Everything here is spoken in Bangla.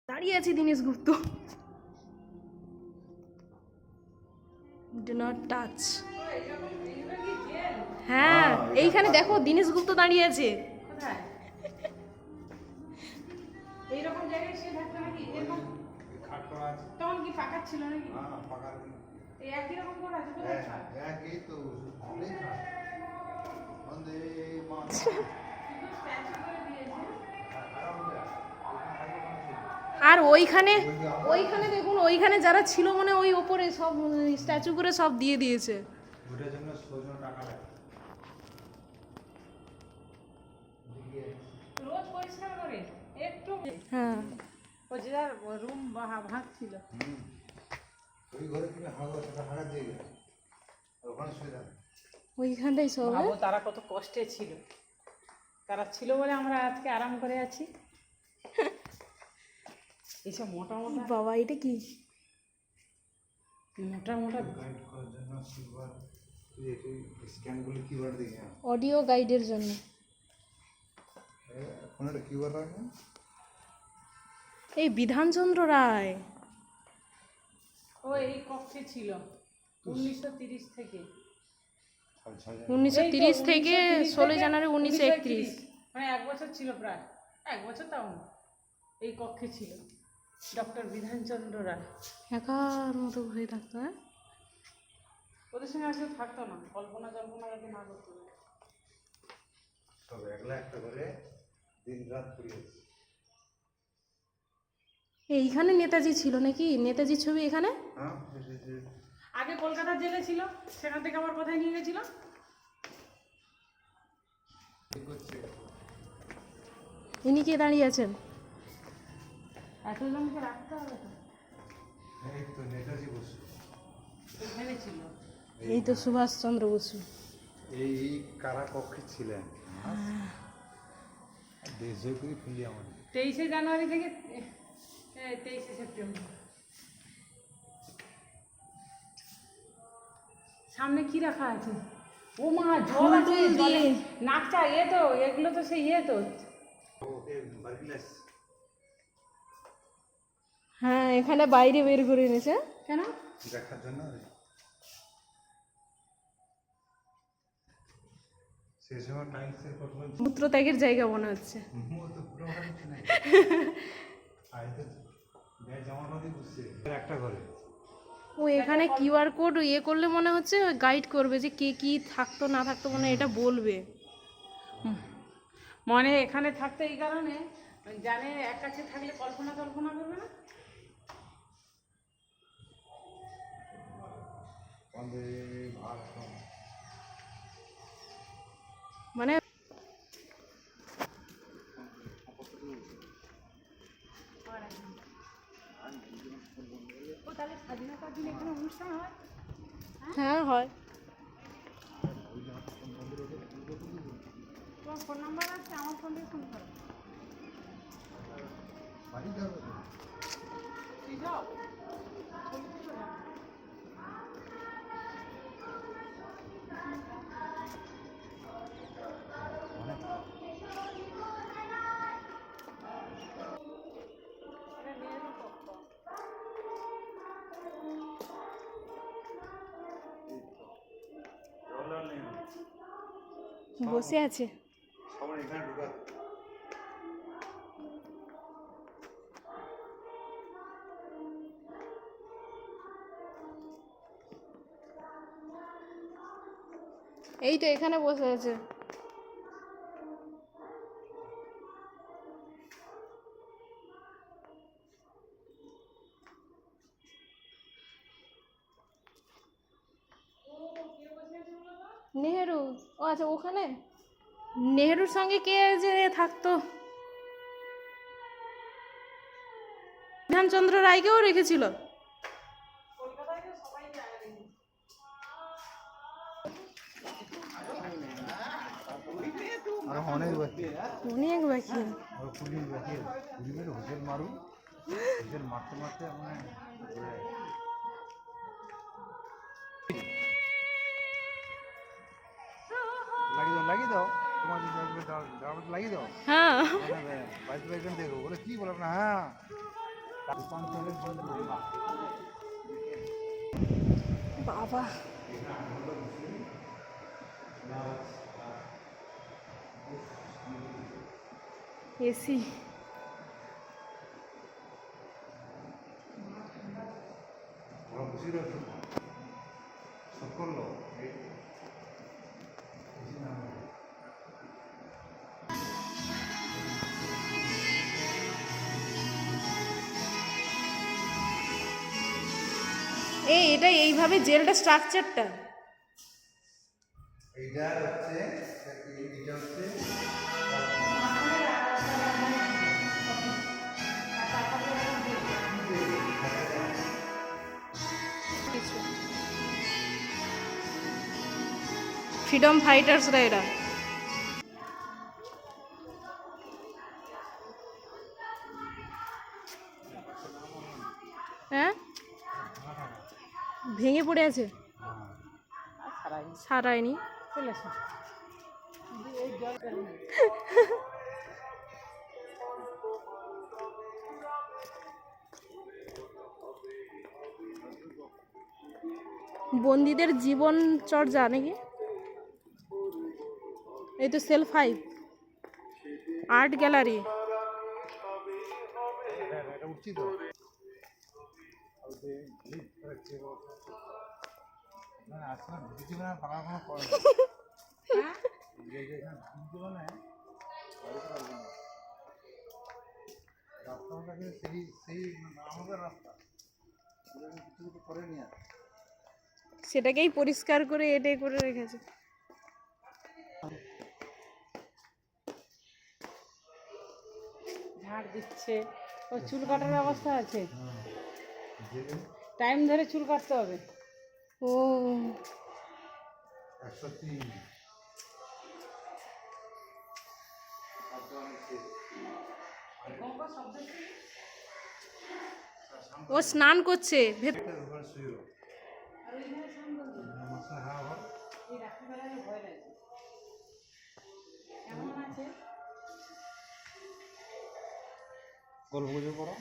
দাঁড়িয়ে আছি Dinesh Gupta. Do not touch. হ্যাঁ, এইখানে দেখো দীনেশ গুপ্ত দাঁড়িয়ে আছে। এইরকম জায়গায় সে থাকতো নাকি? এরকম খাট করা আছে। তখন কি ফাঁকা ছিল নাকি? হ্যাঁ, ফাঁকা ছিল। এই একই রকম করা আছে কোথায় খাট? একই তো, অনেক খাট। বন্দে মাতরম। আর ওইখানে দেখুন, ওইখানে যারা ছিল মানে ওই ওপরে সব স্ট্যাচু করে সব দিয়ে দিয়েছে। ওটার জন্য 100 টাকা লাগে। রোজ পরিষ্কার করে একটু। হ্যাঁ, ও যার রুম ভাগ ছিল। ওই ঘরে তুমি হাগা সেটা হাগা দিয়ে গেলে ওখানে শুয়ে যাবে। ওইখানটাই সব। ভাবো তারা কত কষ্টে ছিল, তারা ছিল বলে আমরা আজকে আরাম করে আছি। এইসব মোটা মোটা বাবা, এটা কি? মোটা মোটা গাইড করার জন্য সিলভার এই স্ক্যানগুলো কিউআর দিয়ে অডিও গাইডের জন্য। এখন একটা কিউআর রাখবেন। এই বিধানচন্দ্র রায় ও এই কক্ষে ছিল 1930 থেকে। 1930 থেকে 16 জানুয়ারি 1931। মানে 1 বছর ছিল, প্রায় 1 বছর তাও না। এই কক্ষে ছিল ডক্টর বিধানচন্দ্র রায়। একার মতো হয়ে থাকতো। হ্যাঁ, ওদের সঙ্গে আসলে থাকতো না, কল্পনা যাতে না করতো। সব একলা একটা করে দিন রাত করিয়েছে। এইখানে নেতাজি ছিল নাকি? নেতাজির ছবি এখানে। হ্যাঁ, আগে কলকাতা জেলে ছিল, সেখান থেকে আবার কোথায় নিয়ে গেছিল? ইনি কে দাঁড়িয়ে আছেন? এতজনকে রাখতে হবে তো। এই তো নেতাজি বসু। এখানে ছিল। এই তো সুভাষচন্দ্র বসু। এই কারা কক্ষে ছিলেন। দেশজয় করে ফেলি আমাদের। 23শে জানুয়ারি থেকে 23শে সেপ্টেম্বর। সামনে কি রাখা আছে? ও মা, জল আছে জলে। নাকটা তো, এগুলো তো সেই তো। ওকে বার্গিলাস হ্যাঁ, এখানে বাইরে বের করে এনেছে। কেন? দেখার জন্য। সেই সময় টাইলসের কথা বলছি। মূত্রত্যাগের জায়গা মনে হচ্ছে। তো পুরো কিছু নাই। আইতে জামা দিয়ে বসছে একটা ঘরে। ও এখানে কিউআর কোড ইয়ে করলে মনে হচ্ছে গাইড করবে যে কে কি থাকতো না থাকতো, মানে এটা বলবে। মনে এখানে থাকতে এই কারণে জানে, এক কাছে থাকলে কল্পনা করবে না। বন্দে মাতরম। মানে ও তাহলে স্বাধীনতার দিন এখানে অনুষ্ঠান হয়? হ্যাঁ, হয়। তোমার ফোন নাম্বার আছে? আমার ফোন দিয়ে ফোন করো। বাড়ি যাবে তো। তুই যাও, ছবি তুলে দাও। এটা নেহেরু কক্ষ। জওহরলাল নেহরু বসে আছে। সবার এখানে ঢুকাতো। এই তো এখানে বসে আছে। নেহেরু। ও আচ্ছা, ওখানে নেহেরুর সঙ্গে কে যে থাকতো? বিধানচন্দ্র রায়কেও রেখেছিল। কলকাতায় তো সবাই জায়গা নেই। আর অনেক বাকি। অনেক বাকি। আর পুলিশ বাকি। পুলিশের হোটেল মারুন। হোটেল মারতে মারতে মানে লাগিয়ে দাও তোমার যদি লাগবে লাগিয়ে দাও। হ্যাঁ, বাইশ দেখো বলে কি বলো না। হ্যাঁ, বাবা এসি সকল এটা এইভাবে জেলটা স্ট্রাকচারটা এইটা হচ্ছে এইটা হচ্ছে ফ্রিডম ফাইটার্সরা এরা হ্যাঁ ভেঙে পড়ে আছে সারায়নি চলে আসো বন্দীদের জীবন চর্যা নাকি এই তো সেল 5 আর্ট গ্যালারি এটা উঠছি তো আসলে ভিডিও না বাংলা কোনো করে না রাস্তাটাকে সেই আমাদের রাস্তা কিছু কিছু করে নিয়ে সেটাকেই পরিষ্কার করে এটাই করে রেখেছে ঝাড় দিচ্ছে ও চুল কাটার অবস্থা আছে টাইম ধরে চুল কাটতে হবে ও 103 ও স্নান করছে গল্প গুজব করো